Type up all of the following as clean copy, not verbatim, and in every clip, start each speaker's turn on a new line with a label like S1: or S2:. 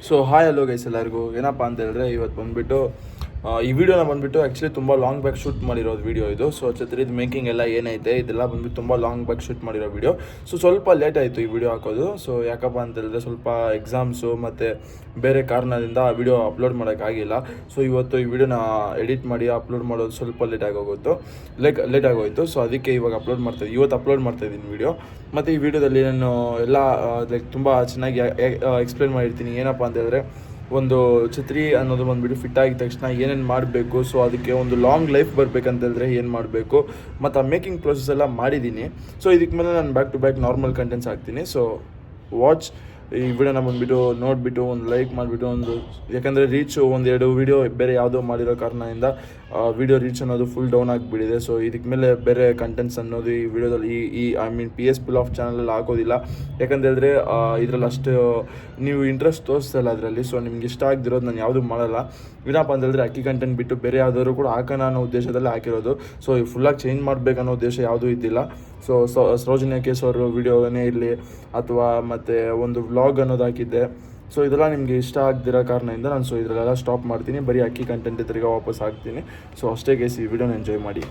S1: So hi hello guys ಎಲ್ಲರಿಗೂ ಏನಪ್ಪ ಅಂತ ಹೇಳಿದ್ರೆ ಇವತ್ತು ಬಂದುಬಿಟ್ಟು ಈ ವಿಡಿಯೋನ ಬಂದುಬಿಟ್ಟು ಆ್ಯಕ್ಚುಲಿ ತುಂಬ ಲಾಂಗ್ ಬ್ಯಾಕ್ ಶೂಟ್ ಮಾಡಿರೋದು ವಿಡಿಯೋ ಇದು. ಸೊ ಛತ್ರಿದು ಮೇಕಿಂಗ್ ಎಲ್ಲ ಏನೈತೆ ಇದೆಲ್ಲ ಬಂದುಬಿಟ್ಟು ತುಂಬ ಲಾಂಗ್ ಬ್ಯಾಕ್ ಶೂಟ್ ಮಾಡಿರೋ ವಿಡಿಯೋ. ಸೊ ಸ್ವಲ್ಪ ಲೇಟ್ ಆಯಿತು ಈ ವಿಡಿಯೋ ಹಾಕೋದು. ಸೊ ಯಾಕಪ್ಪ ಅಂತ ಹೇಳಿದ್ರೆ ಸ್ವಲ್ಪ ಎಕ್ಸಾಮ್ಸು ಮತ್ತು ಬೇರೆ ಕಾರಣದಿಂದ ಆ ವಿಡಿಯೋ ಅಪ್ಲೋಡ್ ಮಾಡೋಕ್ಕಾಗಿಲ್ಲ. ಸೊ ಇವತ್ತು ಈ ವಿಡಿಯೋನ ಎಡಿಟ್ ಮಾಡಿ ಅಪ್ಲೋಡ್ ಮಾಡೋದು ಸ್ವಲ್ಪ ಲೇಟ್ ಆಗೋಯಿತು. ಸೊ ಅದಕ್ಕೆ ಇವಾಗ ಇವತ್ತು ಅಪ್ಲೋಡ್ ಮಾಡ್ತಾಯಿದ್ದೀನಿ ವಿಡಿಯೋ. ಮತ್ತು ಈ ವಿಡಿಯೋದಲ್ಲಿ ನಾನು ಎಲ್ಲ ತುಂಬ ಚೆನ್ನಾಗಿ ಎಕ್ಸ್ಪ್ಲೇನ್ ಮಾಡಿರ್ತೀನಿ. ಏನಪ್ಪ ಅಂತ ಹೇಳಿದ್ರೆ ಒಂದು ಛತ್ರಿ ಅನ್ನೋದು ಬಂದುಬಿಟ್ಟು ಫಿಟ್ ಆಗಿದ ತಕ್ಷಣ ಏನೇನು ಮಾಡಬೇಕು, ಸೊ ಅದಕ್ಕೆ ಒಂದು ಲಾಂಗ್ ಲೈಫ್ ಬರಬೇಕಂತಂದರೆ ಏನು ಮಾಡಬೇಕು, ಮತ್ತು ಆ ಮೇಕಿಂಗ್ ಪ್ರೊಸೆಸ್ ಎಲ್ಲ ಮಾಡಿದ್ದೀನಿ. ಸೊ ಇದಕ್ಕೆ ಮೇಲೆ ನಾನು back to back normal contents ಹಾಕ್ತೀನಿ. ಸೊ ವಾಚ್ ಈ ವಿಡಿಯೋನ ಬಂದುಬಿಟ್ಟು ನೋಡಿಬಿಟ್ಟು ಒಂದು ಲೈಕ್ ಮಾಡಿಬಿಟ್ಟು ಯಾಕಂದರೆ ರೀಚು ಒಂದೆರಡು ವಿಡಿಯೋ ಬೇರೆ ಯಾವುದೋ ಮಾಡಿರೋ ಕಾರಣದಿಂದ ವಿಡಿಯೋ ರೀಚ್ ಅನ್ನೋದು ಫುಲ್ ಡೌನ್ ಆಗಿಬಿಟ್ಟಿದೆ. ಸೊ ಇದಕ್ಕೆ ಮೇಲೆ ಬೇರೆ ಕಂಟೆಂಟ್ಸ್ ಅನ್ನೋದು ಈ ವಿಡಿಯೋದಲ್ಲಿ PS Pull Off ಚಾನಲಲ್ಲಿ ಹಾಕೋದಿಲ್ಲ. ಯಾಕಂತೇಳಿದ್ರೆ ಇದರಲ್ಲಿ ಅಷ್ಟು ನೀವು ಇಂಟ್ರೆಸ್ಟ್ ತೋರಿಸ್ತಲ್ಲ ಅದರಲ್ಲಿ. ಸೊ ನಿಮ್ಗೆ ಇಷ್ಟ ಆಗದಿರೋದು ನಾನು ಯಾವುದೂ ಮಾಡಲ್ಲ. ಏನಪ್ಪ ಅಂತೇಳಿದ್ರೆ ಅಕ್ಕಿ ಕಂಟೆಂಟ್ ಬಿಟ್ಟು ಬೇರೆ ಯಾವುದಾದ್ರು ಕೂಡ ಹಾಕೋಣ ಅನ್ನೋ ಉದ್ದೇಶದಲ್ಲಿ ಹಾಕಿರೋದು. ಸೊ ಫುಲ್ಲಾಗಿ ಚೇಂಜ್ ಮಾಡಬೇಕನ್ನೋ ಉದ್ದೇಶ ಯಾವುದೂ ಇದ್ದಿಲ್ಲ. ಸೊ ಸರೋಜಿನಿ ಕೇಸ್ ಅವರು ವಿಡಿಯೋನೇ ಇರಲಿ ಅಥವಾ ಮತ್ತು ಒಂದು ವ್ಲಾಗ್ ಅನ್ನೋದು ಹಾಕಿದ್ದೆ. ಸೊ ಇದೆಲ್ಲ ನಿಮಗೆ ಇಷ್ಟ ಆಗದಿರೋ ಕಾರಣದಿಂದ ನಾನು ಇದರಲ್ಲೆಲ್ಲ ಸ್ಟಾಪ್ ಮಾಡ್ತೀನಿ. ಬರೀ ಅಕ್ಕಿ ಕಂಟೆಂಟ್ ತಿರ್ಗಾ ವಾಪಸ್ ಹಾಕ್ತೀನಿ. ಸೊ ಅಷ್ಟೇ ಗೈಸ್, ಈ ವಿಡಿಯೋನ ಎಂಜಾಯ್ ಮಾಡಿ.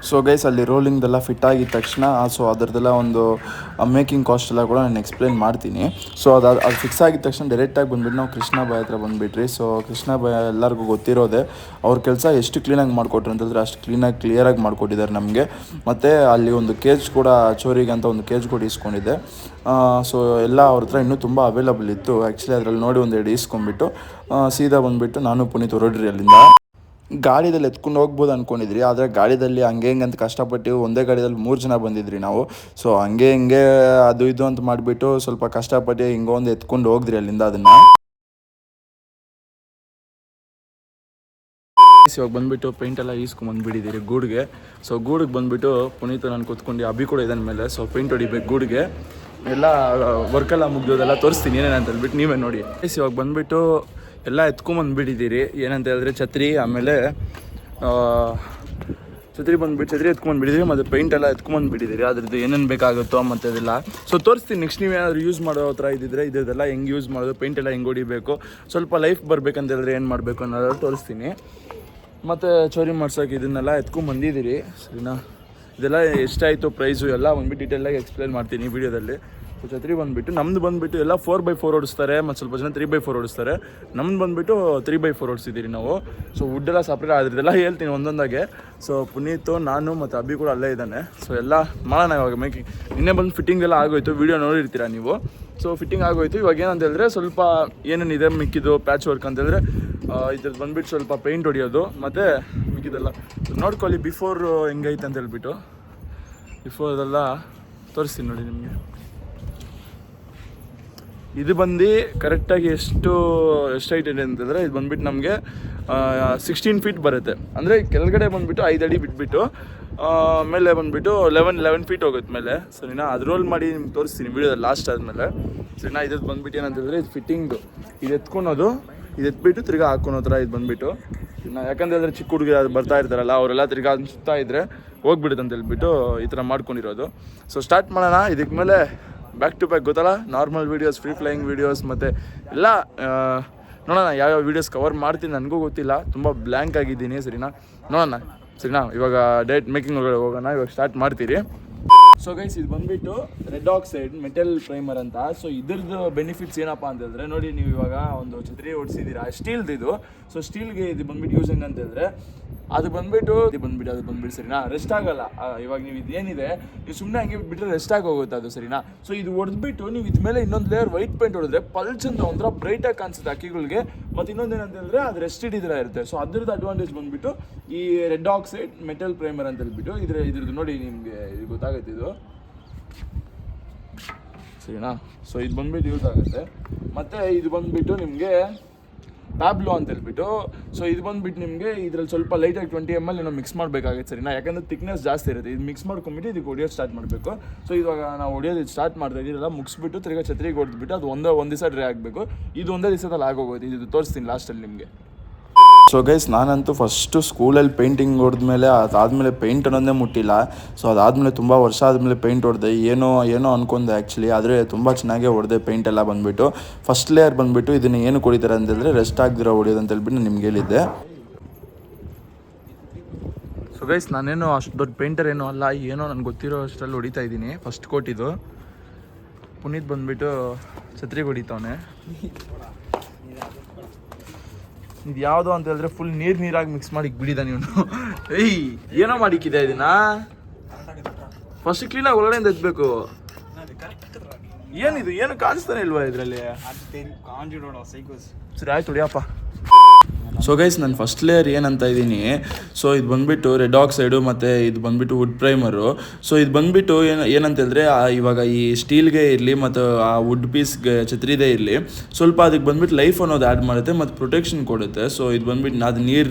S1: ಸೊ ಗೈಸ್, ಅಲ್ಲಿ ರೋಲಿಂಗ್ದೆಲ್ಲ ಫಿಟ್ ಆಗಿದ ತಕ್ಷಣ ಸೊ ಅದರದ್ದೆಲ್ಲ ಒಂದು ಮೇಕಿಂಗ್ ಕಾಸ್ಟ್ ಎಲ್ಲ ಕೂಡ ನಾನು ಎಕ್ಸ್ಪ್ಲೇನ್ ಮಾಡ್ತೀನಿ. ಸೊ ಅದು ಫಿಕ್ಸ್ ಆಗಿದ ತಕ್ಷಣ ಡೈರೆಕ್ಟಾಗಿ ಬಂದುಬಿಟ್ಟು ನಾವು ಕೃಷ್ಣ ಬಾಯ್ ಹತ್ರ ಬಂದುಬಿಟ್ರಿ. ಸೊ ಕೃಷ್ಣ ಬಾಯ್ ಎಲ್ಲರಿಗೂ ಗೊತ್ತಿರೋದೆ. ಅವ್ರ ಕೆಲಸ ಎಷ್ಟು ಕ್ಲೀನಾಗಿ ಮಾಡಿಕೊಟ್ರು ಅಂತಂದರೆ ಅಷ್ಟು ಕ್ಲಿಯರಾಗಿ ಮಾಡಿಕೊಟ್ಟಿದ್ದಾರೆ ನಮಗೆ. ಮತ್ತು ಅಲ್ಲಿ ಒಂದು ಕೇಜ್ ಕೂಡ ಚೋರಿಗೆ ಅಂತ ಒಂದು ಕೇಜ್ ಕೂಡ ಇಸ್ಕೊಂಡಿದ್ದೆ. ಸೊ ಎಲ್ಲ ಅವ್ರ ಹತ್ರ ಇನ್ನೂ ತುಂಬ ಅವೈಲಬಲ್ ಇತ್ತು. ಆ್ಯಕ್ಚುಲಿ ಅದರಲ್ಲಿ ನೋಡಿ ಒಂದೆರಡು ಇಸ್ಕೊಂಡ್ಬಿಟ್ಟು ಸೀದಾ ಬಂದುಬಿಟ್ಟು ನಾನು ಪುನೀತ್ ಹೊರಡ್ರಿ ಅಲ್ಲಿಂದ. ಗಾಡಿದಲ್ಲಿ ಎತ್ಕೊಂಡು ಹೋಗ್ಬೋದು ಅಂದ್ಕೊಂಡಿದ್ರಿ, ಆದರೆ ಗಾಡಿಯಲ್ಲಿ ಹಂಗೆ ಅಂತ ಕಷ್ಟಪಟ್ಟು ಒಂದೇ ಗಾಡಿಯಲ್ಲಿ 3 ಜನ ಬಂದಿದ್ರಿ ನಾವು. ಸೊ ಹಂಗೆ ಅದು ಇದು ಅಂತ ಮಾಡಿಬಿಟ್ಟು ಸ್ವಲ್ಪ ಕಷ್ಟಪಟ್ಟು ಹಿಂಗೊಂದು ಎತ್ಕೊಂಡು ಹೋಗಿದ್ರಿ ಅಲ್ಲಿಂದ ಅದನ್ನು. ಇವಾಗ ಬಂದುಬಿಟ್ಟು ಪೇಂಟೆಲ್ಲ ಈಸ್ಕೊಂಡ್ಬಂದುಬಿಟ್ಟಿದ್ದೀರಿ ಗೂಡಿಗೆ. ಸೊ ಗೂಡಿಗೆ ಬಂದುಬಿಟ್ಟು ಪುನೀತ್ ನಾನು ಕೂತ್ಕೊಂಡು ಅಭಿ ಕೂಡ ಇದನ್ನ ಮೇಲೆ. ಸೊ ಪೇಂಟ್ ಹೊಡಿಬೇಕು ಗೂಡಿಗೆ. ಎಲ್ಲ ವರ್ಕೆಲ್ಲ ಮುಗ್ದೋದೆಲ್ಲ ತೋರಿಸ್ತೀನಿ ಏನೇನಂತ ಹೇಳ್ಬಿಟ್ಟು ನೀವೇ ನೋಡಿ. ಇವಾಗ ಬಂದುಬಿಟ್ಟು ಎಲ್ಲ ಎತ್ಕೊಂಬಂದುಬಿಟ್ಟಿದ್ದೀರಿ. ಏನಂತ ಹೇಳಿದ್ರೆ ಛತ್ರಿ, ಆಮೇಲೆ ಛತ್ರಿ ಎತ್ಕೊಂಬಂದುಬಿಟ್ಟಿದ್ದೀರಿ, ಮತ್ತು ಪೇಂಟ್ ಎಲ್ಲ ಎತ್ಕೊಂಬಂದುಬಿಟ್ಟಿದ್ದೀರಿ. ಅದ್ರದ್ದು ಏನೇನು ಬೇಕಾಗುತ್ತೋ ಮತ್ತು ಅದೆಲ್ಲ ಸೊ ತೋರಿಸ್ತೀನಿ. ನೆಕ್ಸ್ಟ್ ನೀವೇನಾದರೂ ಯೂಸ್ ಮಾಡೋ ಹತ್ರ ಇದ್ದಿದ್ರೆ ಇದೆಲ್ಲ ಹೆಂಗೆ ಯೂಸ್ ಮಾಡೋದು, ಪೇಂಟ್ ಎಲ್ಲ ಹೆಂಗೆ ಹೊಡಿಬೇಕು, ಸ್ವಲ್ಪ ಲೈಫ್ ಬರಬೇಕಂತ ಹೇಳಿದ್ರೆ ಏನು ಮಾಡಬೇಕು ಅನ್ನೋದು ತೋರಿಸ್ತೀನಿ. ಮತ್ತು ಚೋರಿ ಮಾಡ್ಸೋಕೆ ಇದನ್ನೆಲ್ಲ ಎತ್ಕೊಂಬಂದಿದ್ದೀರಿ ಸರಿನಾ. ಇದೆಲ್ಲ ಎಷ್ಟಾಯಿತು ಪ್ರೈಸು ಎಲ್ಲ ಬಂದುಬಿಟ್ಟು ಡೀಟೇಲಾಗಿ ಎಕ್ಸ್ಪ್ಲೇನ್ ಮಾಡ್ತೀನಿ ಈ ವಿಡಿಯೋದಲ್ಲಿ. ಸೊ ಛತ್ರಿ ನಮ್ಮದು ಬಂದುಬಿಟ್ಟು ಎಲ್ಲ 4x4 ಓಡಿಸ್ತಾರೆ, ಮತ್ತು ಸ್ವಲ್ಪ ಜನ 3x4 ಓಡಿಸ್ತಾರೆ. ನಮ್ಮದು ಬಂದುಬಿಟ್ಟು 3x4 ಓಡಿಸಿದ್ದೀರಿ ನಾವು. ಸೊ ವುಡ್ಡೆಲ್ಲ ಸಪ್ರೇಟ್ ಅದ್ರದ್ದೆಲ್ಲ ಹೇಳ್ತೀನಿ ಒಂದೊಂದಾಗೆ. ಸೊ ಪುನೀತು, ನಾನು ಮತ್ತು ಅಭಿ ಕೂಡ ಅಲ್ಲೇ ಇದ್ದಾನೆ. ಸೊ ಎಲ್ಲ ಮಾಡೋಣ ಇವಾಗ ಮೇಕಿಂಗ್. ನಿನ್ನೆ ಬಂದು ಫಿಟ್ಟಿಂಗ್ ಎಲ್ಲ ಆಗೋಯ್ತು, ವಿಡಿಯೋ ನೋಡಿರ್ತೀರ ನೀವು. ಸೊ ಫಿಟ್ಟಿಂಗ್ ಆಗೋಯ್ತು. ಇವಾಗ ಏನಂತ ಹೇಳಿದ್ರೆ ಸ್ವಲ್ಪ ಏನೇನಿದೆ ಮಿಕ್ಕಿದ್ದು ಪ್ಯಾಚ್ ವರ್ಕ್ ಅಂತೇಳಿದ್ರೆ ಇದ್ರದ್ದು ಬಂದುಬಿಟ್ಟು ಸ್ವಲ್ಪ ಪೇಂಟ್ ಹೊಡಿಯೋದು ಮತ್ತು ಮಿಕ್ಕಿದೆಲ್ಲ ನೋಡ್ಕೊಳ್ಳಿ. ಬಿಫೋರ್ ಹೆಂಗೈತೆ ಅಂತ ಹೇಳ್ಬಿಟ್ಟು ಬಿಫೋರ್ ಅದೆಲ್ಲ ತೋರಿಸ್ತೀನಿ ನೋಡಿ ನಿಮಗೆ. ಇದು ಬಂದು ಕರೆಕ್ಟಾಗಿ ಎಷ್ಟು ಹೈಟ್ ಇದೆ ಅಂತಂದರೆ ಇದು ಬಂದುಬಿಟ್ಟು ನಮಗೆ 16 ಫೀಟ್ ಬರುತ್ತೆ. ಅಂದರೆ ಕೆಳಗಡೆ ಬಂದುಬಿಟ್ಟು 5 ಅಡಿ ಬಿಟ್ಬಿಟ್ಟು ಮೇಲೆ ಬಂದುಬಿಟ್ಟು 11 ಫೀಟ್ ಹೋಗುತ್ತೆ ಮೇಲೆ. ಸರಿನಾ, ಅದು ರೋಲ್ ಮಾಡಿ ನಿಮ್ಗೆ ತೋರಿಸ್ತೀನಿ ವೀಡಿಯೋದಲ್ಲಿ ಲಾಸ್ಟ್ ಆದಮೇಲೆ. ಸರಿನಾ, ಇದ್ದು ಬಂದುಬಿಟ್ಟು ಏನಂತಂದರೆ ಇದು ಫಿಟ್ಟಿಂಗ್ದು, ಇದು ಎತ್ಕೊಳೋದು, ಇದು ಎತ್ಬಿಟ್ಟು ತಿರ್ಗಾ ಹಾಕೊಳೋ ಥರ ಇದು ಬಂದುಬಿಟ್ಟು. ಯಾಕಂತಂದರೆ ಚಿಕ್ಕ ಹುಡುಗರು ಅದು ಬರ್ತಾ ಇರ್ತಾರಲ್ಲ, ಅವರೆಲ್ಲ ತಿರ್ಗಾ ಸುತ್ತಾ ಇದ್ದರೆ ಹೋಗ್ಬಿಡುತ್ತೆ ಅಂತ ಹೇಳ್ಬಿಟ್ಟು ಈ ಥರ ಮಾಡ್ಕೊಂಡಿರೋದು. ಸೊ ಸ್ಟಾರ್ಟ್ ಮಾಡೋಣ. ಇದಕ್ಕೆ ಮೇಲೆ ಬ್ಯಾಕ್ ಟು ಬ್ಯಾಕ್ ಗೊತ್ತಲ್ಲ, normal videos, free flying videos ಮತ್ತು ಎಲ್ಲ ನೋಡೋಣ ಯಾವ್ಯಾವ ವೀಡಿಯೋಸ್ ಕವರ್ ಮಾಡ್ತೀನಿ ನನಗೂ ಗೊತ್ತಿಲ್ಲ. ತುಂಬ ಬ್ಲ್ಯಾಂಕ್ ಆಗಿದ್ದೀನಿ. ನೋಡೋಣ. ಇವಾಗ ಡೈರೆಕ್ಟ್ ಮೇಕಿಂಗ್ ಹೋಗೋಣ. ಇವಾಗ ಸ್ಟಾರ್ಟ್ ಮಾಡ್ತೀರಿ. ಸೊ ಗೈಸ್, ಇದು ಬಂದುಬಿಟ್ಟು ರೆಡ್ ಆಕ್ಸೈಡ್ ಮೆಟಲ್ ಪ್ರೈಮರ್ ಅಂತ. ಸೊ ಇದ್ರದ್ದು ಬೆನಿಫಿಟ್ಸ್ ಏನಪ್ಪ ಅಂತ ಹೇಳಿದ್ರೆ ನೋಡಿ, ನೀವು ಇವಾಗ ಒಂದು ಛತ್ರಿ ಓಡಿಸಿದ್ದೀರಾ ಸ್ಟೀಲ್ದು ಇದು. ಸೊ ಸ್ಟೀಲ್ಗೆ ಇದು ಬಂದುಬಿಟ್ಟು ಯೂಸ್ ಹೆಂಗೆ ಅಂತ ಹೇಳಿದ್ರೆ ಅದು ಬಂದುಬಿಟ್ಟು ಸರಿನಾ, ರೆಸ್ಟ್ ಆಗಲ್ಲ. ಇವಾಗ ನೀವು ಇದೇನಿದೆ ನೀವು ಸುಮ್ಮನೆ ಹಂಗೆ ಬಿಟ್ಟರೆ ರೆಸ್ಟ್ ಆಗಿ ಹೋಗುತ್ತೆ ಅದು ಸರಿನಾ. ಸೊ ಇದು ಹೊಡೆದ್ಬಿಟ್ಟು ನೀವು ಇದ್ರ ಮೇಲೆ ಇನ್ನೊಂದು ಲೇಯರ್ ವೈಟ್ ಪೇಂಟ್ ಹೊಡೆದ್ರೆ ಪಲ್ಚ್ ಅಂತ ಒಂಥರ ಬ್ರೈಟಾಗಿ ಕಾಣಿಸುತ್ತೆ ಅಕ್ಕಿಗಳಿಗೆ. ಮತ್ತು ಇನ್ನೊಂದು ಏನಂತ ಹೇಳಿದ್ರೆ ಅದು ರೆಸ್ಟ್ ಹಿಡಿದ್ರೆ ಇರುತ್ತೆ. ಸೊ ಅದ್ರದ್ದು ಅಡ್ವಾಂಟೇಜ್ ಬಂದುಬಿಟ್ಟು ಈ ರೆಡ್ ಆಕ್ಸೈಡ್ ಮೆಟಲ್ ಪ್ರೈಮರ್ ಅಂತ ಹೇಳ್ಬಿಟ್ಟು ಇದ್ರದ್ದು ನೋಡಿ ನಿಮಗೆ ಇದು ಗೊತ್ತಾಗುತ್ತೆ ಇದು ಸರಿನಾ. ಸೊ ಇದು ಬಂದುಬಿಟ್ಟು ಯೂಸ್ ಆಗುತ್ತೆ. ಮತ್ತು ಇದು ಬಂದುಬಿಟ್ಟು ನಿಮಗೆ ಟ್ಯಾಬ್ಲೋ ಅಂತ ಹೇಳ್ಬಿಟ್ಟು. ಸೊ ಇದು ಬಂದುಬಿಟ್ಟು ನಿಮಗೆ ಇದರಲ್ಲಿ ಸ್ವಲ್ಪ ಲೈಟಾಗಿ 20 ml ಏನೋ ಮಿಕ್ಸ್ ಮಾಡಬೇಕಾಗುತ್ತೆ ಸರಿನಾ. ಯಾಕಂದರೆ ಥಿಕ್ನೆಸ್ ಜಾಸ್ತಿ ಇರುತ್ತೆ. ಇದು ಮಿಕ್ಸ್ ಮಾಡ್ಕೊಂಬಿಟ್ಟು ಇದಕ್ಕೆ ಹೊಡಿಯೋದು ಸ್ಟಾರ್ಟ್ ಮಾಡಬೇಕು. ಸೊ ಇವಾಗ ನಾವು ಹೊಡಿಯೋದು ಸ್ಟಾರ್ಟ್ ಮಾಡ್ತಾ ಇದ್ದೀರಲ್ಲ, ಮುಗಿಸ್ಬಿಟ್ಟು ತಿರ್ಗಾ ಛತ್ರಿಗೆ ಹೊಡೆದ್ಬಿಟ್ಟು ಅದು ಒಂದು ದಿವಸ ಡ್ರೈ ಆಗಬೇಕು. ಇದು ಒಂದೇ ದಿವಸದಲ್ಲಿ ಆಗೋಗೋದು. ಇದು ತೋರಿಸ್ತೀನಿ ಲಾಸ್ಟಲ್ಲಿ ನಿಮಗೆ. ಸೊ ಗೈಸ್ ನಾನಂತೂ ಫಸ್ಟು ಸ್ಕೂಲಲ್ಲಿ ಪೇಂಟಿಂಗ್ ಹೊಡೆದ್ಮೇಲೆ ಅದಾದಮೇಲೆ ಪೇಂಟ್ ಅನ್ನೋದೇ ಮುಟ್ಟಿಲ್ಲ. ಸೊ ಅದಾದಮೇಲೆ ತುಂಬ ವರ್ಷ ಆದಮೇಲೆ ಪೇಂಟ್ ಹೊಡೆದೆ. ಏನೋ ಅಂದ್ಕೊಂಡೆ ಆ್ಯಕ್ಚುಲಿ, ಆದರೆ ತುಂಬ ಚೆನ್ನಾಗೇ ಹೊಡೆದೆ. ಪೇಂಟ್ ಎಲ್ಲ ಬಂದುಬಿಟ್ಟು ಫಸ್ಟ್ ಲೇಯರ್ ಬಂದುಬಿಟ್ಟು ಇದನ್ನು ಏನು ಕೊಡಿತಾರೆ ಅಂತೇಳಿದ್ರೆ ರೆಸ್ಟ್ ಆಗದಿರೋ ಹೊಡಿಯೋದು ಅಂತ ಹೇಳ್ಬಿಟ್ಟು ನಾನು ನಿಮ್ಗೆ ಹೇಳಿದ್ದೆ. ಸೊ ಗೈಸ್ ನಾನೇನು ಅಷ್ಟು ದೊಡ್ಡ ಪೇಂಟರ್ ಏನೂ ಅಲ್ಲ, ಏನೋ ನನಗೆ ಗೊತ್ತಿರೋ ಅಷ್ಟರಲ್ಲಿ ಹೊಡಿತಾ ಇದ್ದೀನಿ. ಫಸ್ಟ್ ಕೋಟಿದು ಪುನೀತ್ ಬಂದುಬಿಟ್ಟು ಛತ್ರಿಗೆ ಹೊಡಿತಾವನೆ. ಇದು ಯಾವುದು ಅಂತ ಹೇಳಿದ್ರೆ ಫುಲ್ ನೀರಾಗಿ ಮಿಕ್ಸ್ ಮಾಡಿ ಬಿಡಿದಾನೆ ಇವನು. ಏಯ್ ಏನೋ ಮಾಡಿಕ್ಕಿದೆ ಇದನ್ನ, ಫಸ್ಟ್ ಕ್ಲೀನಾಗಿ ಒಳಗಡೆಯಿಂದ ಎತ್ತಬೇಕು. ಏನಿದು ಏನು ಕಾಣಿಸ್ತಾನೆ ಇಲ್ವಾ ಇದರಲ್ಲಿ? ಸರಿ ಆಯ್ತು ಹೊಡಿಯಪ್ಪ. ಸೊ ಗೈಸ್ ನಾನು ಫಸ್ಟ್ ಲೇಯರ್ ಏನಂತ ಇದ್ದೀನಿ, ಸೊ ಇದು ಬಂದುಬಿಟ್ಟು ರೆಡ್ ಆಕ್ಸೈಡು ಮತ್ತು ಇದು ಬಂದುಬಿಟ್ಟು ವುಡ್ ಪ್ರೈಮರು. ಸೊ ಇದು ಬಂದುಬಿಟ್ಟು ಏನಂತ ಹೇಳಿದ್ರೆ ಇವಾಗ ಈ ಸ್ಟೀಲ್ಗೆ ಇರಲಿ ಮತ್ತು ಆ ವುಡ್ ಪೀಸ್ಗೆ ಛತ್ರಿದೇ ಇರಲಿ, ಸ್ವಲ್ಪ ಅದಕ್ಕೆ ಬಂದುಬಿಟ್ಟು ಲೈಫ್ ಅನ್ನೋದು ಆ್ಯಡ್ ಮಾಡುತ್ತೆ ಮತ್ತು ಪ್ರೊಟೆಕ್ಷನ್ ಕೊಡುತ್ತೆ. ಸೊ ಇದು ಬಂದುಬಿಟ್ಟು ಅದು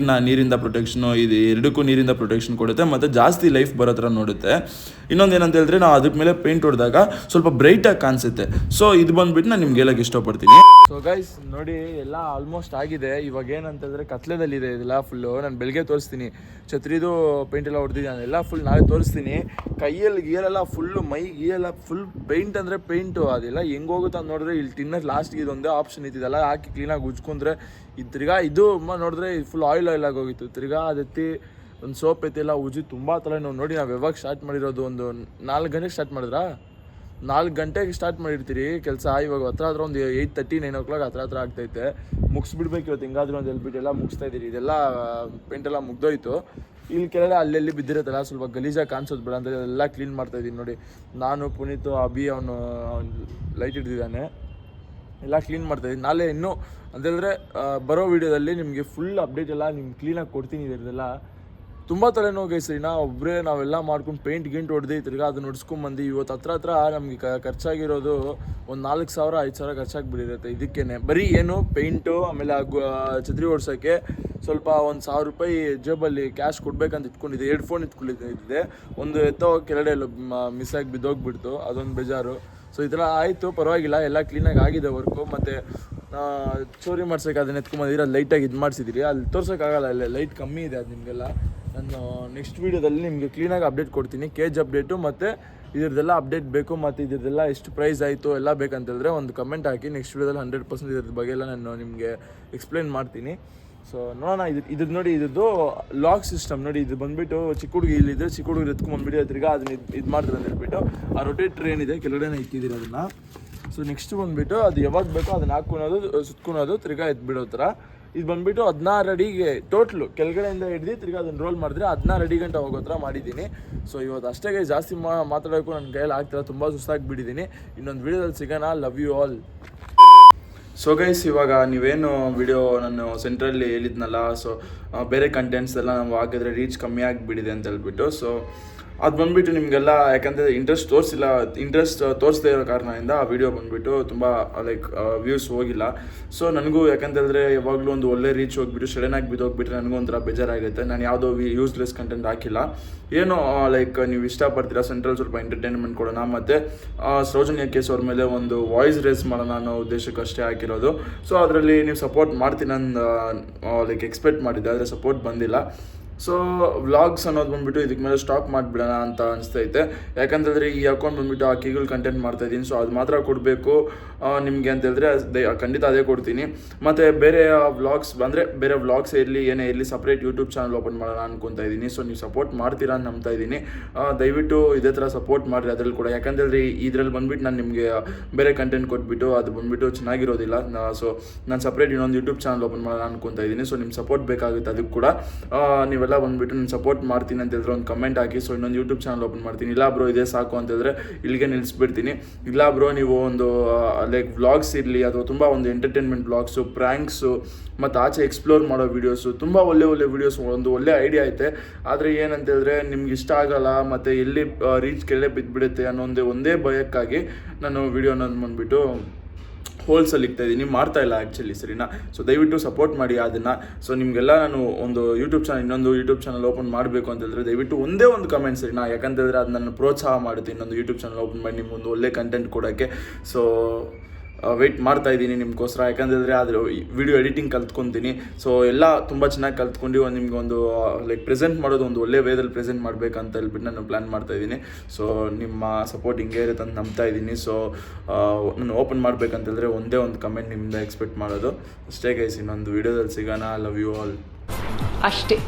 S1: ನೀರಿಂದ ಪ್ರೊಟೆಕ್ಷನು, ಇದು ಎರಡಕ್ಕೂ ನೀರಿಂದ ಪ್ರೊಟೆಕ್ಷನ್ ಕೊಡುತ್ತೆ ಮತ್ತು ಜಾಸ್ತಿ ಲೈಫ್ ಬರೋ ಥರ ನೋಡುತ್ತೆ. ಇನ್ನೊಂದು ಏನಂತ ಹೇಳಿದ್ರೆ ನಾವು ಅದಕ್ಕೆ ಮೇಲೆ ಪೇಂಟ್ ಹೊಡೆದಾಗ ಸ್ವಲ್ಪ ಬ್ರೈಟಾಗಿ ಕಾಣಿಸುತ್ತೆ. ಸೊ ಇದು ಬಂದುಬಿಟ್ಟು ನಾನು ನಿಮ್ಗೆ ಹೇಳೋಕ್ಕೆ ಇಷ್ಟಪಡ್ತೀನಿ. ಸೊ ಗೈಸ್ ನೋಡಿ ಎಲ್ಲ ಆಲ್ಮೋಸ್ಟ್ ಆಗಿದೆ. ಇವಾಗ ಏನಂತಂದರೆ ಕತ್ಲೆದಲ್ಲಿದೆ ಇದೆಲ್ಲ ಫುಲ್ಲು. ನಾನು ಬೆಳಗ್ಗೆ ತೋರಿಸ್ತೀನಿ, ಛತ್ರಿದು ಪೇಂಟ್ ಎಲ್ಲ ಹೊಡೆದಿದ್ದಾನೆ, ಎಲ್ಲ ಫುಲ್ ನಾಳೆ ತೋರಿಸ್ತೀನಿ. ಕೈಯಲ್ಲಿ ಗೀರೆಲ್ಲ ಫುಲ್ಲು, ಮೈ ಗೀರೆಲ್ಲ ಫುಲ್ ಪೇಂಟ್ ಅಂದರೆ ಪೇಂಟು. ಅದೆಲ್ಲ ಹೆಂಗೆ ಹೋಗುತ್ತೆ ಅಂತ ನೋಡಿದ್ರೆ ಇಲ್ಲಿ ಟಿನ್ನರ್ ಲಾಸ್ಟ್ಗೆ ಇದೊಂದೇ ಆಪ್ಷನ್ ಇದ್ದಿದ್ದೆಲ್ಲ ಹಾಕಿ ಕ್ಲೀನಾಗಿ ಉಜ್ಕೊಂಡ್ರೆ ಇದು ತಿರ್ಗಾ ಇದು ನೋಡಿದ್ರೆ ಫುಲ್ ಆಯಿಲ್ ಆಗೋಗಿತ್ತು. ತಿರ್ಗಾ ಅದೆತ್ತಿ ಒಂದು ಸೋಪ್ ಎತ್ತೆಲ್ಲ ಉಜ್ಜಿ ತುಂಬ ತಲೆನೋವು. ನೋಡಿ ನಾವು ಯಾವಾಗ ಸ್ಟಾರ್ಟ್ ಮಾಡಿರೋದು, ಒಂದು 4 ಗಂಟೆಗೆ ಸ್ಟಾರ್ಟ್ ಮಾಡಿದ್ರಾ? 4 ಗಂಟೆಗೆ ಸ್ಟಾರ್ಟ್ ಮಾಡಿರ್ತೀರಿ ಕೆಲಸ. ಇವಾಗ ಹತ್ರ ಒಂದು 8:30 9 o'clock ಹತ್ರ ಆಗ್ತೈತೆ. ಮುಗಿಸ್ಬಿಡ್ಬೇಕು ಇವತ್ತು ಹಿಂಗಾದ್ರೂ ಅಂತ ಹೇಳ್ಬಿಟ್ಟು ಎಲ್ಲ ಮುಗಿಸ್ತಾ ಇದ್ದೀರಿ. ಇದೆಲ್ಲ ಪೇಂಟೆಲ್ಲ ಮುಗ್ದೋಯ್ತು. ಇಲ್ಲಿ ಕೆಳಗಡೆ ಅಲ್ಲೆಲ್ಲಿ ಬಿದ್ದಿರುತ್ತಲ್ಲ ಸ್ವಲ್ಪ ಗಲೀಜಾಗಿ ಕಾಣಿಸೋದು ಬೇಡ ಅಂತ ಎಲ್ಲ ಕ್ಲೀನ್ ಮಾಡ್ತಾಯಿದ್ದೀನಿ. ನೋಡಿ ನಾನು ಪುನೀತು ಅಭಿ ಅವನು ಲೈಟ್ ಹಿಡ್ದಿದ್ದಾನೆ, ಎಲ್ಲ ಕ್ಲೀನ್ ಮಾಡ್ತಾಯಿದ್ದೀನಿ. ನಾಳೆ ಇನ್ನೂ ಅಂತೇಳಿದ್ರೆ ಬರೋ ವೀಡಿಯೋದಲ್ಲಿ ನಿಮಗೆ ಫುಲ್ ಅಪ್ಡೇಟ್ ಎಲ್ಲ ನಿಮ್ಗೆ ಕ್ಲೀನಾಗಿ ಕೊಡ್ತೀನಿ. ಇದೆಲ್ಲ ತುಂಬ ತಲೆನೋವು ಗೈಸ್. ಒಬ್ಬರೇ ನಾವೆಲ್ಲ ಮಾಡ್ಕೊಂಡು ಪೇಂಟ್ ಹೊಡೆದು ತಿರ್ಗಾ ಅದನ್ನ ಹೊಡ್ಸ್ಕೊಂಬಂದು ಇವತ್ತು ಹತ್ರ ನಮಗೆ ಖರ್ಚಾಗಿರೋದು ಒಂದು 4,000 5,000 ಖರ್ಚಾಗಿಬಿಟ್ಟಿರುತ್ತೆ ಇದಕ್ಕೇನೆ. ಬರೀ ಏನು ಪೇಂಟು, ಆಮೇಲೆ ಛತ್ರಿ ಓಡ್ಸೋಕ್ಕೆ ಸ್ವಲ್ಪ ಒಂದು 1,000 ರೂಪಾಯಿ ಜೇಬಲ್ಲಿ ಕ್ಯಾಶ್ ಕೊಡ್ಬೇಕಂತ ಇಟ್ಕೊಂಡಿದ್ದೆ. 2 ಫೋನ್ ಇಟ್ಕೊಂಡಿದ್ದೆ. ಒಂದು ಎತ್ತೋ ಕೆಳಗಡೆ ಎಲ್ಲ ಮಿಸ್ ಆಗಿ ಬಿದ್ದೋಗ್ಬಿಡ್ತು, ಅದೊಂದು ಬೇಜಾರು. ಸೊ ಈ ಥರ ಆಯಿತು, ಪರವಾಗಿಲ್ಲ, ಎಲ್ಲ ಕ್ಲೀನಾಗಿ ಆಗಿದೆ ವರ್ಕು. ಮತ್ತು ಚೋರಿ ಮಾಡ್ಸೋಕೆ ಅದನ್ನ ಎತ್ಕೊಂಬಂದಿದ್ರೆ ಅದು ಲೈಟಾಗಿ ಇದು ಮಾಡಿಸಿದಿರಿ, ಅಲ್ಲಿ ತೋರ್ಸೋಕ್ಕಾಗಲ್ಲ, ಅಲ್ಲೇ ಲೈಟ್ ಕಮ್ಮಿ ಇದೆ. ಅದು ನಿಮಗೆಲ್ಲ ನಾನು ನೆಕ್ಸ್ಟ್ ವೀಡಿಯೋದಲ್ಲಿ ನಿಮಗೆ ಕ್ಲೀನಾಗಿ ಅಪ್ಡೇಟ್ ಕೊಡ್ತೀನಿ. ಕೇಜ್ ಅಪ್ಡೇಟು ಮತ್ತು ಇದ್ರದ್ದೆಲ್ಲ ಅಪ್ಡೇಟ್ ಬೇಕು ಮತ್ತು ಇದ್ರದ್ದೆಲ್ಲ ಎಷ್ಟು ಪ್ರೈಸ್ ಆಯಿತು ಎಲ್ಲ ಬೇಕಂತೇಳಿದ್ರೆ ಒಂದು ಕಮೆಂಟ್ ಹಾಕಿ. ನೆಕ್ಸ್ಟ್ ವೀಡಿಯೋದಲ್ಲಿ 100% ಇದ್ರ ಬಗ್ಗೆ ಎಲ್ಲ ನಾನು ನಿಮಗೆ ಎಕ್ಸ್ಪ್ಲೇನ್ ಮಾಡ್ತೀನಿ. ಸೊ ನೋಡೋಣ. ಇದ್ರದ್ದು ನೋಡಿ, ಇದ್ರದ್ದು ಲಾಕ್ ಸಿಸ್ಟಮ್ ನೋಡಿ. ಇದು ಬಂದುಬಿಟ್ಟು ಚಿಕ್ಕ ಹುಡುಗಿ ಇಲ್ಲಿದ್ದರೆ ಚಿಕ್ಕ ಹುಡುಗಿ ಎತ್ಕೊಂಡ್ಬಂದ್ಬಿಟ್ಟು ತಿರ್ಗಾ ಅದನ್ನ ಇದು ಮಾಡ್ತಾರೆ ಅಂತ ಹೇಳ್ಬಿಟ್ಟು ಆ ರೊಟೇಟ್ರ್ ಏನಿದೆ ಕೆಳಗಡೆನೇ ಇಕ್ಕಿದ್ದೀರಿ ಅದನ್ನು. ಸೊ ನೆಕ್ಸ್ಟ್ ಬಂದುಬಿಟ್ಟು ಅದು ಯಾವಾಗ ಬೇಕೋ ಅದನ್ನ ಹಾಕ್ಕೊಳೋದು, ಸುತ್ಕೊಳೋದು, ತಿರ್ಗಾ ಎತ್ಬಿಡೋ ಥರ. ಇದು ಬಂದುಬಿಟ್ಟು 16 ಅಡಿಗೆ ಟೋಟ್ಲು ಕೆಳಗಡೆಯಿಂದ ಹಿಡ್ದು ತಿರ್ಗಾ ಅದನ್ನು ರೋಲ್ ಮಾಡಿದ್ರೆ 16 ಅಡಿ ಗಂಟೆ ಹೋಗೋ ಥರ ಮಾಡಿದ್ದೀನಿ. ಸೊ ಇವತ್ತು ಅಷ್ಟೇ ಜಾಸ್ತಿ ಮಾತಾಡೋಕ್ಕೂ ನನ್ನ ಕೈಯಲ್ಲಿ ಆಗ್ತಿಲ್ಲ, ತುಂಬ ಸುಸ್ತಾಗಿಬಿಟ್ಟಿದ್ದೀನಿ. ಇನ್ನೊಂದು ವೀಡಿಯೋದಲ್ಲಿ ಸಿಗೋಣ. Love you all. So guys ಇವಾಗ ನೀವೇನು ವಿಡಿಯೋ ನಾನು ಸೆಂಟ್ರಲ್ಲಿ ಹೇಳಿದ್ನಲ್ಲ, ಸೊ ಬೇರೆ ಕಂಟೆಂಟ್ಸ್ ಎಲ್ಲ ನಾವು ಹಾಕಿದ್ರೆ ರೀಚ್ ಕಮ್ಮಿ ಆಗಿಬಿಟ್ಟಿದೆ ಅಂತ ಹೇಳ್ಬಿಟ್ಟು. ಸೊ ಅದು ಬಂದುಬಿಟ್ಟು ನಿಮಗೆಲ್ಲ ಯಾಕಂದರೆ ಇಂಟ್ರೆಸ್ಟ್ ತೋರಿಸದೇ ಇರೋ ಕಾರಣದಿಂದ ಆ ವಿಡಿಯೋ ಬಂದುಬಿಟ್ಟು ತುಂಬ ಲೈಕ್ ವ್ಯೂಸ್ ಹೋಗಿಲ್ಲ. ಸೊ ನನಗೂ ಯಾಕಂತೇಳಿದ್ರೆ ಯಾವಾಗಲೂ ಒಂದು ಒಳ್ಳೆ ರೀಚ್ ಹೋಗ್ಬಿಟ್ಟು ಸಡನ್ನಾಗಿ ಬಿದ್ದೋಗ್ಬಿಟ್ರೆ ನನಗೂ ಒಂಥರ ಬೇಜಾರಾಗುತ್ತೆ. ನಾನು ಯಾವುದೋ ಯೂಸ್ಲೆಸ್ ಕಂಟೆಂಟ್ ಹಾಕಿಲ್ಲ, ಏನೋ ಲೈಕ್ ನೀವು ಇಷ್ಟಪಡ್ತೀರಾ ಸೆಂಟ್ರಲ್ ಸ್ವಲ್ಪ ಎಂಟರ್ಟೈನ್ಮೆಂಟ್ ಕೊಡೋಣ ಮತ್ತು ಸೌಜನ್ಯ ಕೇಸ್ ಅವ್ರ ಮೇಲೆ ಒಂದು ವಾಯ್ಸ್ ರೇಸ್ ಮಾಡೋಣ ಅನ್ನೋ ಉದ್ದೇಶಕ್ಕಷ್ಟೇ ಹಾಕಿರೋದು. ಸೊ ಅದರಲ್ಲಿ ನೀವು ಸಪೋರ್ಟ್ ಮಾಡ್ತೀನಿ ಅಂತ ಲೈಕ್ ಎಕ್ಸ್ಪೆಕ್ಟ್ ಮಾಡಿದ್ದೆ, ಆದರೆ ಸಪೋರ್ಟ್ ಬಂದಿಲ್ಲ. ಸೊ ವ್ಲಾಗ್ಸ್ ಅನ್ನೋದು ಬಂದುಬಿಟ್ಟು ಇದಕ್ಕೆ ಮೇಲೆ ಸ್ಟಾಪ್ ಮಾಡಿಬಿಡೋಣ ಅಂತ ಅನಿಸ್ತೈತೆ. ಯಾಕಂತಂದರೆ ಈ ಅಕೌಂಟ್ ಬಂದುಬಿಟ್ಟು ಆ ಕೀಗಲ್ ಕಂಟೆಂಟ್ ಮಾಡ್ತಾಯಿದ್ದೀನಿ. ಸೊ ಅದು ಮಾತ್ರ ಕೊಡಬೇಕು ನಿಮಗೆ ಅಂತೇಳಿದ್ರೆ ಖಂಡಿತ ಅದೇ ಕೊಡ್ತೀನಿ. ಮತ್ತು ಬೇರೆ ವ್ಲಾಗ್ಸ್ ಬಂದರೆ ಬೇರೆ ವ್ಲಾಗ್ಸ್ ಇರಲಿ ಏನೇ ಇರಲಿ ಸಪ್ರೇಟ್ ಯೂಟ್ಯೂಬ್ ಚಾನಲ್ ಓಪನ್ ಮಾಡೋಣ ಅನ್ಕೊತಾ ಇದ್ದೀನಿ. ಸೊ ನೀವು ಸಪೋರ್ಟ್ ಮಾಡ್ತೀರಾ ಅಂತ ನಂಬ್ತಾ ಇದ್ದೀನಿ. ದಯವಿಟ್ಟು ಇದೇ ಥರ ಸಪೋರ್ಟ್ ಮಾಡಿರಿ ಅದರಲ್ಲಿ ಕೂಡ. ಯಾಕಂತೇಳಿದ್ರೆ ಇದರಲ್ಲಿ ಬಂದುಬಿಟ್ಟು ನಾನು ನಿಮಗೆ ಬೇರೆ ಕಂಟೆಂಟ್ ಕೊಟ್ಬಿಟ್ಟು ಅದು ಬಂದುಬಿಟ್ಟು ಚೆನ್ನಾಗಿರೋದಿಲ್ಲ. ಸೊ ನಾನು ಸಪ್ರೇಟ್ ಇನ್ನೊಂದು ಯೂಟ್ಯೂಬ್ ಚಾನಲ್ ಓಪನ್ ಮಾಡೋಣ ಅನ್ಕೊತಾ ಇದ್ದೀನಿ. ಸೊ ನಿಮ್ಮ ಸಪೋರ್ಟ್ ಬೇಕಾಗುತ್ತೆ ಅದಕ್ಕೆ ಕೂಡ. ನೀವೆಲ್ಲ ಬಂದುಬಿಟ್ಟು ನಾನು ಸಪೋರ್ಟ್ ಮಾಡ್ತೀನಿ ಅಂತ ಹೇಳಿದ್ರೆ ಒಂದು ಕಮೆಂಟ್ ಹಾಕಿ. ಸೊ ಇನ್ನೊಂದು ಯೂಟ್ಯೂಬ್ ಚಾನಲ್ ಓಪನ್ ಮಾಡ್ತೀನಿ. ಇಲ್ಲ ಬ್ರೋ ಇದೇ ಸಾಕು ಅಂತ ಹೇಳಿದ್ರೆ ಇಲ್ಲಿಗೆ ನಿಲ್ಲಿಸ್ಬಿಡ್ತೀನಿ. ಇಲ್ಲ ಬ್ರೋ ನೀವು ಒಂದು ಲೈಕ್ ವ್ಲಾಗ್ಸ್ ಇರಲಿ ಅಥವಾ ತುಂಬ ಒಂದು ಎಂಟರ್ಟೈನ್ಮೆಂಟ್ ವ್ಲಾಗ್ಸು, ಪ್ರ್ಯಾಂಕ್ಸು ಮತ್ತು ಆಚೆ ಎಕ್ಸ್ಪ್ಲೋರ್ ಮಾಡೋ ವೀಡಿಯೋಸು, ತುಂಬ ಒಳ್ಳೆ ವೀಡಿಯೋಸ್, ಒಂದು ಒಳ್ಳೆ ಐಡಿಯಾ ಐತೆ. ಆದರೆ ಏನಂತ ಹೇಳಿದ್ರೆ ನಿಮ್ಗೆ ಇಷ್ಟ ಆಗಲ್ಲ ಮತ್ತು ಎಲ್ಲಿ ರೀಚ್ ಕೆಳಗೆ ಬಿದ್ದುಬಿಡುತ್ತೆ ಅನ್ನೋ ಒಂದೇ ಭಯಕ್ಕಾಗಿ ನಾನು ವೀಡಿಯೋನ ಬಂದುಬಿಟ್ಟು ಹೋಲ್ಸಲ್ಲಿ ಇಕ್ತಾಯಿದ್ದೀನಿ, ಮಾಡ್ತಾಯಿಲ್ಲ ಆ್ಯಕ್ಚುಲಿ, ಸರಿನಾ? ಸೊ ದಯವಿಟ್ಟು ಸಪೋರ್ಟ್ ಮಾಡಿ ಅದನ್ನು. ಸೊ ನಿಮಗೆಲ್ಲ ನಾನು ಒಂದು ಇನ್ನೊಂದು ಯೂಟ್ಯೂಬ್ ಚಾನಲ್ ಓಪನ್ ಮಾಡಬೇಕು ಅಂತ ಹೇಳಿದ್ರೆ ದಯವಿಟ್ಟು ಒಂದೇ ಒಂದು ಕಮೆಂಟ್, ಸರಿನಾ? ಯಾಕಂತೇಳಿದ್ರೆ ಅದು ನನ್ನ ಪ್ರೋತ್ಸಾಹ ಮಾಡುತ್ತೆ ಇನ್ನೊಂದು ಯೂಟ್ಯೂಬ್ ಚಾನಲ್ ಓಪನ್ ಮಾಡಿ ನಿಮ್ಗೆ ಒಂದು ಒಳ್ಳೆ ಕಂಟೆಂಟ್ ಕೊಡೋಕ್ಕೆ. ಸೊ ವೆಯ್ಟ್ ಮಾಡ್ತಾ ಇದ್ದೀನಿ ನಿಮಗೋಸ್ಕರ. ಯಾಕಂತಂದರೆ ಅದ್ರ ವಿಡಿಯೋ ಎಡಿಟಿಂಗ್ ಕಲ್ತ್ಕೊತೀನಿ. ಸೊ ಎಲ್ಲ ತುಂಬ ಚೆನ್ನಾಗಿ ಕಲ್ತ್ಕೊಂಡು ನಿಮ್ಗೊಂದು ಲೈಕ್ ಪ್ರೆಸೆಂಟ್ ಮಾಡೋದು ಒಂದು ಒಳ್ಳೆ ವೇದಲ್ಲಿ ಪ್ರೆಸೆಂಟ್ ಮಾಡಬೇಕಂತ ಹೇಳ್ಬಿಟ್ಟು ನಾನು ಪ್ಲ್ಯಾನ್ ಮಾಡ್ತಾಯಿದ್ದೀನಿ. ಸೊ ನಿಮ್ಮ ಸಪೋರ್ಟ್ ಹಿಂಗೆ ಇರುತ್ತೆ ಅಂತ ನಂಬ್ತಾ ಇದ್ದೀನಿ. ಸೊ ನಾನು ಓಪನ್ ಮಾಡಬೇಕಂತಂದರೆ ಒಂದೇ ಒಂದು ಕಮೆಂಟ್ ನಿಮ್ಮಿಂದ ಎಕ್ಸ್ಪೆಕ್ಟ್ ಮಾಡೋದು ಅಷ್ಟೇ ಗೈಸ್. ಇನ್ನೊಂದು ವಿಡಿಯೋದಲ್ಲಿ ಸಿಗೋಣ. Love you all.
S2: ಅಷ್ಟೇ.